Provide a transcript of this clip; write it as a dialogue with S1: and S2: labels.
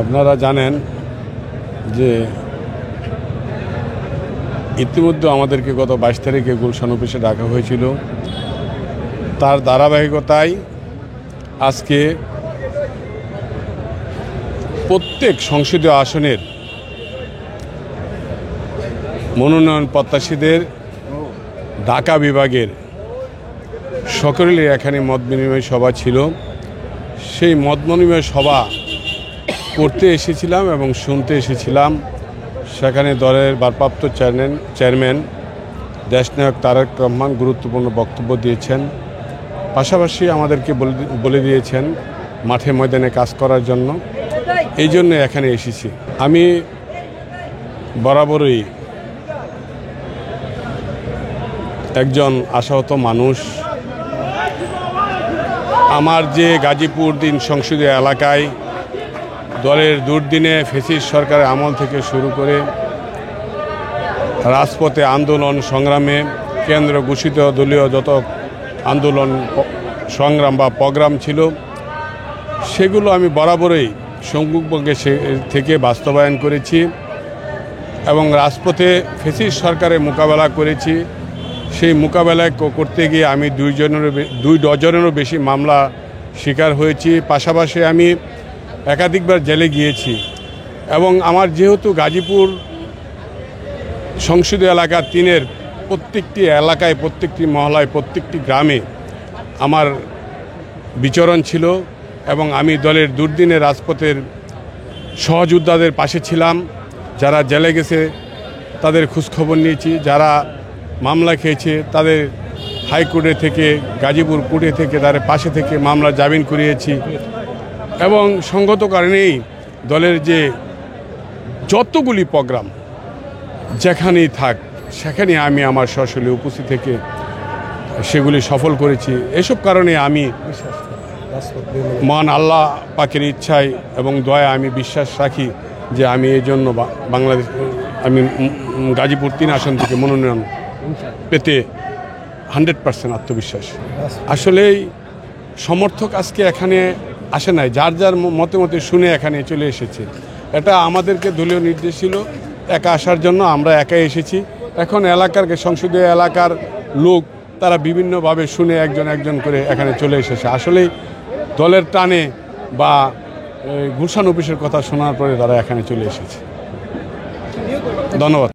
S1: আপনারা জানেন যে ইতিমধ্যে আমাদেরকে গত 22 তারিখে গুলশান অফিসে ডাকা হয়েছিল। তার ধারাবাহিকতায় আজকে প্রত্যেক সংসদীয় আসনের মনোনয়ন প্রত্যাশীদের ঢাকা বিভাগের সকলেরই এখানে মত বিনিময় সভা ছিল। সেই মত বিনিময় সভা করতে এসেছিলাম এবং শুনতে এসেছিলাম। সেখানে দলের ভারপ্রাপ্ত চেয়ারম্যান দেশনায়ক তারেক রহমান গুরুত্বপূর্ণ বক্তব্য দিয়েছেন। পাশাপাশি আমাদেরকে বলে দিয়েছেন মাঠে ময়দানে কাজ করার জন্য। এই জন্য এখানে এসেছি। আমি বরাবরই একজন আশাহত মানুষ। আমার যে গাজীপুর 3 সংসদীয় এলাকায় দলের দুর্দিনে ফ্যাসিস্ট সরকারের আমল থেকে শুরু করে রাজপথে আন্দোলন সংগ্রামে কেন্দ্র ঘোষিত দলীয় যত আন্দোলন সংগ্রাম বা প্রোগ্রাম ছিল, সেগুলো আমি বরাবরই সম্মুখভাগে থেকে বাস্তবায়ন করেছি এবং রাজপথে ফ্যাসিস্ট সরকারের মোকাবেলা করেছি। সেই মোকাবেলা করতে গিয়ে আমি 2 ডজনেরও বেশি মামলা শিকার হয়েছি। পাশাপাশি আমি একাধিকবার জেলে গিয়েছি এবং আমার যেহেতু গাজীপুর সংসদীয় এলাকা 3-এর প্রত্যেকটি এলাকায়, প্রত্যেকটি মহলায়, প্রত্যেকটি গ্রামে আমার বিচরণ ছিল এবং আমি দলের দুর্দিনে রাজপথের সহযোদ্ধাদের পাশে ছিলাম। যারা জেলে গেছে তাদের খোঁজখবর নিয়েছি, যারা মামলা খেয়েছে তাদের হাইকোর্টে থেকে, গাজীপুর কোর্টে থেকে, তাদের পাশে থেকে মামলা জামিন করিয়েছি এবং সঙ্গত কারণেই দলের যে যতগুলি প্রোগ্রাম যেখানেই থাক সেখানে আমি আমার সরাসরি উপস্থিত থেকে সেগুলি সফল করেছি। এসব কারণে আমি মহান আল্লাহ পাকের ইচ্ছায় এবং দয়া আমি বিশ্বাস রাখি যে আমি এই জন্য বাংলাদেশ আমি গাজীপুর 3 আসন থেকে মনোনয়ন পেতে 100% আত্মবিশ্বাস। আসলেই সমর্থক আজকে এখানে আসে নাই, যার যার মতে মতে শুনে এখানে চলে এসেছে। এটা আমাদেরকে দলীয় নির্দেশ ছিল একা আসার জন্য, আমরা একাই এসেছি। এখন এলাকার সংসদীয় এলাকার লোক তারা বিভিন্নভাবে শুনে একজন একজন করে এখানে চলে এসেছে। আসলেই দলের টানে বা গুলশান অফিসের কথা শোনার পরে তারা এখানে চলে এসেছে। ধন্যবাদ।